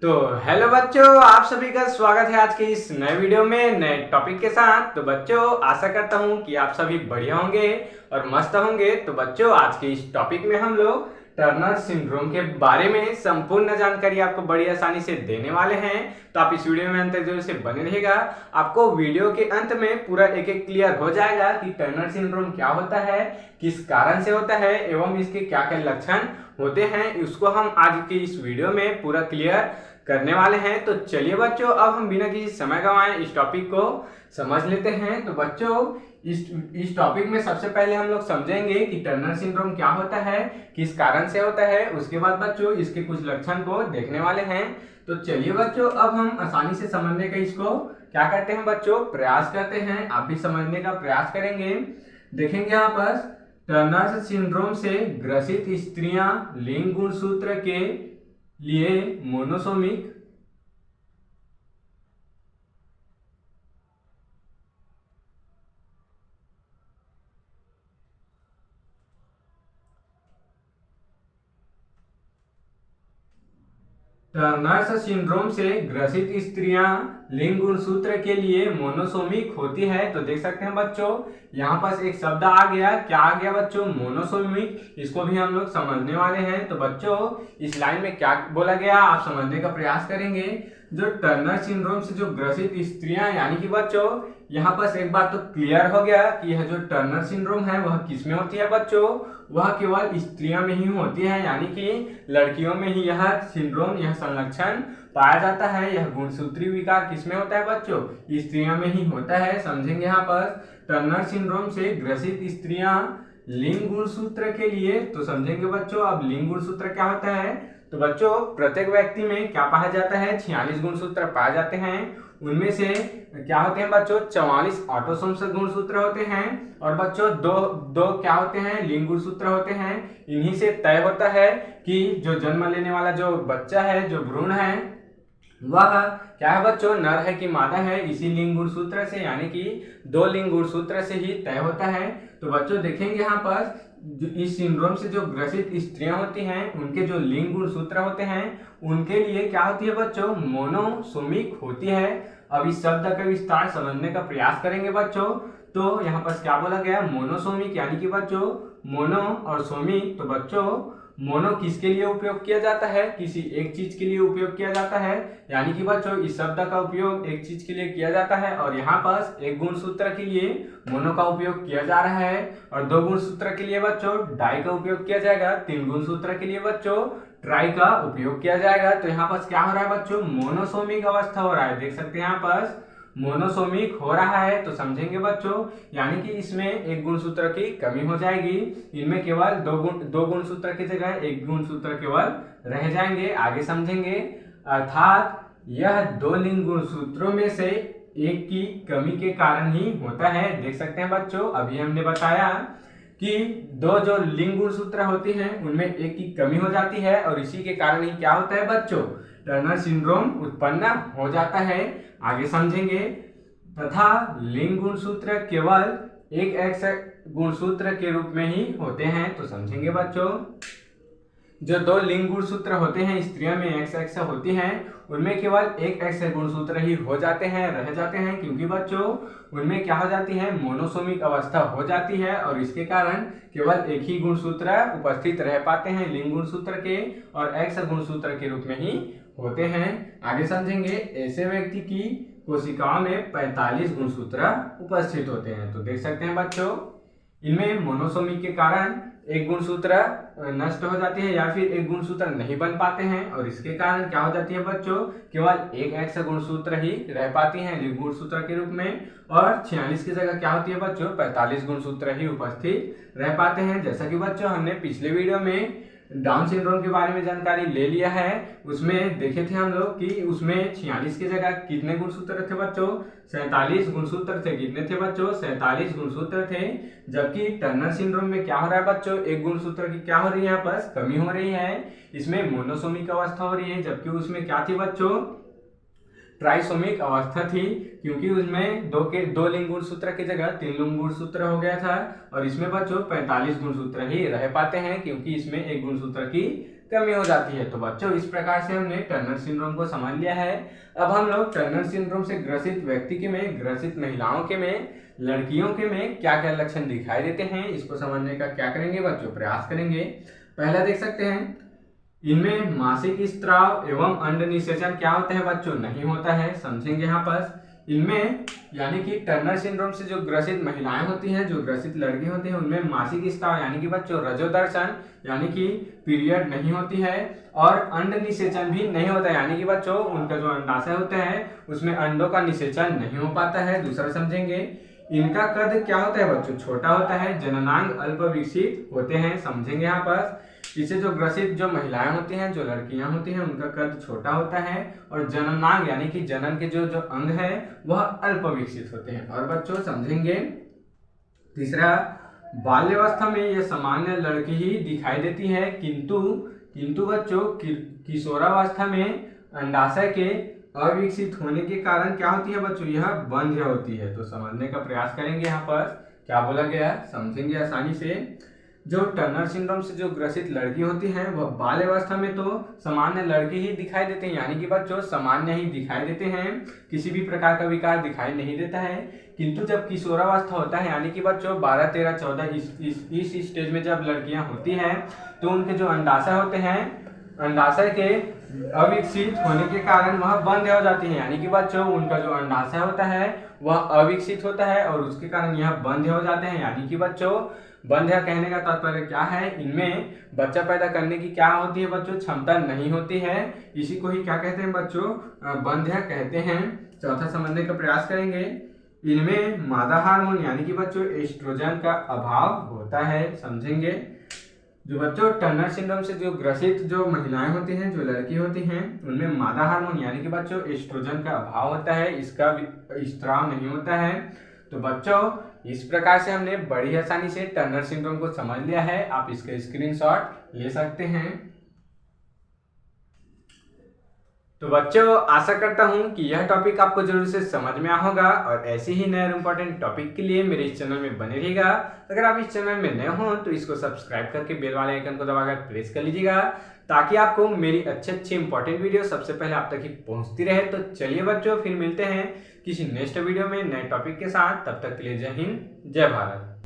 तो हेलो बच्चों, आप सभी का स्वागत है आज के इस नए वीडियो में नए टॉपिक के साथ। तो बच्चों, आशा करता हूं कि आप सभी बढ़िया होंगे और मस्त होंगे। तो बच्चों, आज के इस टॉपिक में हम लोग टर्नर सिंड्रोम के बारे में संपूर्ण जानकारी आपको बड़ी आसानी से देने वाले हैं। तो आप इस वीडियो में अंत तक जरूर से बने रहिएगा। आपको वीडियो के अंत में पूरा एक एक क्लियर हो जाएगा कि टर्नर सिंड्रोम क्या होता है, किस कारण से होता है एवं इसके क्या क्या लक्षण होते हैं। उसको हम आज की इस वीडियो में पूरा क्लियर करने वाले हैं। तो चलिए बच्चों, अब हम बिना किसी समय गंवाए इस टॉपिक को समझ लेते हैं। तो बच्चों, इस टॉपिक में सबसे पहले हम लोग समझेंगे कि टर्नर सिंड्रोम क्या होता है, किस कारण से होता है। उसके बाद बच्चों इसके कुछ लक्षण को देखने वाले हैं। तो चलिए बच्चों, अब हम आसानी से समझने का इसको क्या करते हैं बच्चों, प्रयास करते हैं। आप भी समझने का प्रयास करेंगे। देखेंगे यहाँ पर टर्नर सिंड्रोम से ग्रसित स्त्रियां लिंग गुणसूत्र के लिए मोनोसोमिक टर्नर सिंड्रोम से ग्रसित स्त्रियां लिंग गुणसूत्र के लिए मोनोसोमिक होती है। तो देख सकते हैं बच्चों, यहाँ पर एक शब्द आ गया। क्या आ गया बच्चों? मोनोसोमिक। इसको भी हम लोग समझने वाले हैं। तो बच्चों, इस लाइन में क्या बोला गया आप समझने का प्रयास करेंगे। जो टर्नर सिंड्रोम से जो ग्रसित स्त्रियां, यानी कि बच्चों यहाँ पर एक बात तो क्लियर हो गया कि यह जो टर्नर सिंड्रोम है वह किस में होती है बच्चों, वह केवल स्त्रियों में ही होती है। यानी कि लड़कियों में ही यह सिंड्रोम, यह संलक्षण पाया जाता है। यह गुणसूत्री विकार किस में होता है बच्चों? स्त्रियों में ही होता है। समझेंगे यहाँ पर टर्नर सिंड्रोम से ग्रसित स्त्रियां लिंग गुणसूत्र के लिए। तो समझेंगे बच्चों, अब लिंग गुणसूत्र क्या होता है। तो बच्चों, प्रत्येक व्यक्ति में क्या पाया जाता है? 46 गुणसूत्र पाए जाते हैं। उनमें से क्या होते हैं बच्चों? 44 ऑटोसोम्स गुणसूत्र होते हैं और बच्चों दो दो क्या होते हैं? लिंग गुणसूत्र होते हैं। इन्हीं से तय होता है कि जो जन्म लेने वाला जो बच्चा है, जो भ्रूण है, वह क्या है बच्चों, नर है कि मादा है। इसी लिंग गुणसूत्र से, यानी कि 2 लिंग गुणसूत्र से ही तय होता है। तो बच्चों देखेंगे यहाँ पर इस सिंड्रोम से जो ग्रसित स्त्रियां होती हैं, उनके जो लिंग गुणसूत्र होते हैं, उनके लिए क्या होती है बच्चों? मोनोसोमिक होती है। अब इस शब्द का विस्तार समझने का प्रयास करेंगे बच्चों। तो यहाँ पर क्या बोला गया? मोनोसोमिक, यानी कि बच्चों मोनो और सोमिक। तो बच्चों, मोनो किसके लिए उपयोग किया जाता है? किसी एक चीज के लिए उपयोग किया जाता है। यानी कि बच्चों इस शब्द का उपयोग एक चीज के लिए किया जाता है और यहाँ पर एक गुणसूत्र के लिए मोनो का उपयोग किया जा रहा है और 2 गुणसूत्र के लिए बच्चों डाई का उपयोग किया जाएगा। 3 गुणसूत्र के लिए बच्चों ट्राई का उपयोग किया जाएगा। तो यहाँ पर क्या हो रहा है बच्चों? मोनोसोमिक अवस्था हो रहा है। देख सकते हैं यहाँ पर मोनोसोमिक हो रहा है। तो समझेंगे बच्चों, यानी कि इसमें एक गुणसूत्र की कमी हो जाएगी। इनमें केवल दो गुणसूत्र की जगह एक गुणसूत्र केवल रह जाएंगे। आगे समझेंगे। अर्थात यह 2 लिंग गुणसूत्रों में से एक की कमी के कारण ही होता है। देख सकते हैं बच्चों, अभी हमने बताया कि 2 जो लिंग गुणसूत्र होती हैं उनमें एक की कमी हो जाती है और इसी के कारण ही क्या होता है बच्चों? टर्नर सिंड्रोम उत्पन्न हो जाता है। आगे समझेंगे। तथा लिंग गुणसूत्र केवल एक एक्स गुणसूत्र के रूप में ही होते हैं। तो समझेंगे बच्चों, जो 2 लिंग गुणसूत्र होते हैं स्त्रियों में एक्स एक्स होती हैं, उनमें केवल एक एक्स गुणसूत्र ही हो जाते हैं, रह जाते हैं। क्योंकि बच्चों उनमें क्या हो जाती है? मोनोसोमिक अवस्था हो जाती है और इसके कारण केवल एक ही गुणसूत्र उपस्थित रह पाते हैं लिंग गुणसूत्र के और एक्स गुणसूत्र के रूप में ही होते हैं। आगे समझेंगे। ऐसे व्यक्ति की कोशिकाओं में 45 गुणसूत्र उपस्थित होते हैं। तो देख सकते हैं बच्चों, इनमें मोनोसोमिक के कारण एक गुणसूत्र नष्ट हो जाती है या फिर एक गुणसूत्र नहीं बन पाते हैं और इसके कारण क्या हो जाती है बच्चों? केवल एक एक्स गुणसूत्र ही रह पाती हैं लिंग गुणसूत्र के रूप में और 46 की जगह क्या होती है बच्चों? 45 गुणसूत्र ही उपस्थित रह पाते हैं। जैसा कि बच्चों हमने पिछले वीडियो में डाउन सिंड्रोम के बारे में जानकारी ले लिया है। उसमें देखे थे हम लोग कि उसमें 46 की जगह कितने गुणसूत्र थे बच्चों? 47 गुणसूत्र थे। कितने थे बच्चों? 47 गुणसूत्र थे। जबकि टर्नर सिंड्रोम में क्या हो रहा है बच्चों? एक गुणसूत्र की क्या हो रही है? यहाँ पर कमी हो रही है। इसमें मोनोसोमिक अवस्था हो रही है। जबकि उसमें क्या थी बच्चों? ट्राइसोमिक अवस्था थी। क्योंकि उसमें 2 लिंग गुणसूत्र की जगह 3 लिंग गुणसूत्र हो गया था और इसमें बच्चों 45 गुणसूत्र ही रह पाते हैं क्योंकि इसमें एक गुणसूत्र की कमी हो जाती है। तो बच्चों इस प्रकार से हमने टर्नर सिंड्रोम को समझ लिया है। अब हम लोग टर्नर सिंड्रोम से ग्रसित व्यक्ति के में, ग्रसित महिलाओं के में, लड़कियों के में क्या क्या लक्षण दिखाई देते हैं, इसको समझने का क्या करेंगे बच्चों, प्रयास करेंगे। पहला देख सकते हैं, इनमें मासिक स्त्राव एवं अंड निषेचन क्या होता है बच्चों, नहीं होता है, समझेंगे यहाँ पर। इनमें यानी कि टर्नर सिंड्रोम से जो ग्रसित महिलाएं होती हैं, जो ग्रसित लड़की होती हैं, उनमें मासिक स्त्राव यानी कि बच्चों रजोदर्शन यानी कि पीरियड नहीं होती है, और अंड निषेचन भी नहीं होता है, यानी कि बच्चों उनका जो अंडाशय होता है उसमें अंडों का निषेचन नहीं हो पाता है। दूसरा समझेंगे, इनका कद क्या होता है बच्चों, छोटा होता है, जननांग अल्प विकसित होते हैं, समझेंगे यहाँ पर। इससे जो ग्रसित जो महिलाएं होती हैं, जो लड़कियां होती हैं, उनका कद छोटा होता है, और जननांग यानी कि जनन के जो अंग है वह अल्प विकसित होते हैं। और बच्चों समझेंगे तीसरा, बाल्यावस्था में यह सामान्य लड़की ही दिखाई देती है, किंतु बच्चों किशोरावस्था में अंडाशय के अविकसित होने के कारण क्या होती है बच्चों, यह बंध्य होती है। तो समझने का प्रयास करेंगे यहाँ पर क्या बोला गया, समझेंगे आसानी से। जो टर्नर सिंड्रोम से जो ग्रसित लड़की होती हैं वह बाल्यावस्था में तो सामान्य लड़की ही दिखाई देते हैं, यानी कि बच्चों सामान्य ही दिखाई देते हैं, किसी भी प्रकार का विकार दिखाई नहीं देता है। किंतु जब किशोरावस्था होता है यानी कि बच्चों 12, 13, 14 इस स्टेज में जब लड़कियां होती हैं तो उनके जो अंडाशय होते हैं, अंडाशय के अविकसित होने के कारण वह बंद हो जाती है, यानी कि बच्चों उनका जो अंडाशय होता है वह अविकसित होता है और उसके कारण यह बंद हो जाते हैं। यानी कि बच्चों बंध्या कहने का तात्पर्य क्या है, इनमें बच्चा पैदा करने की क्या होती है बच्चों, क्षमता नहीं होती है, इसी को ही क्या कहते हैं बच्चों, बंध्या कहते हैं। चौथा समझने का प्रयास करेंगे, इनमें मादा हार्मोन यानी कि बच्चों एस्ट्रोजन का अभाव होता है, समझेंगे। जो बच्चों टर्नर सिंड्रोम से जो ग्रसित जो महिलाएं होती हैं, जो लड़की होती हैं, उनमें मादा हार्मोन यानी कि बच्चों एस्ट्रोजन का अभाव होता है, इसका स्त्राव नहीं होता है। तो बच्चों इस प्रकार से हमने बड़ी आसानी से टर्नर सिंड्रोम को समझ लिया है, आप इसका स्क्रीनशॉट ले सकते हैं। तो बच्चों आशा करता हूं कि यह टॉपिक आपको जरूर से समझ में आया होगा, और ऐसे ही नए इंपॉर्टेंट टॉपिक के लिए मेरे इस चैनल में बने रहिएगा। अगर आप इस चैनल में नए हो तो इसको सब्सक्राइब करके बेल वाले आइकन को दबाकर प्रेस कर लीजिएगा, ताकि आपको मेरी अच्छे इंपॉर्टेंट वीडियो सबसे पहले आप तक ही पहुंचती रहे। तो चलिए बच्चों फिर मिलते हैं किसी नेक्स्ट वीडियो में नए टॉपिक के साथ, तब तक के लिए जय हिंद जय भारत।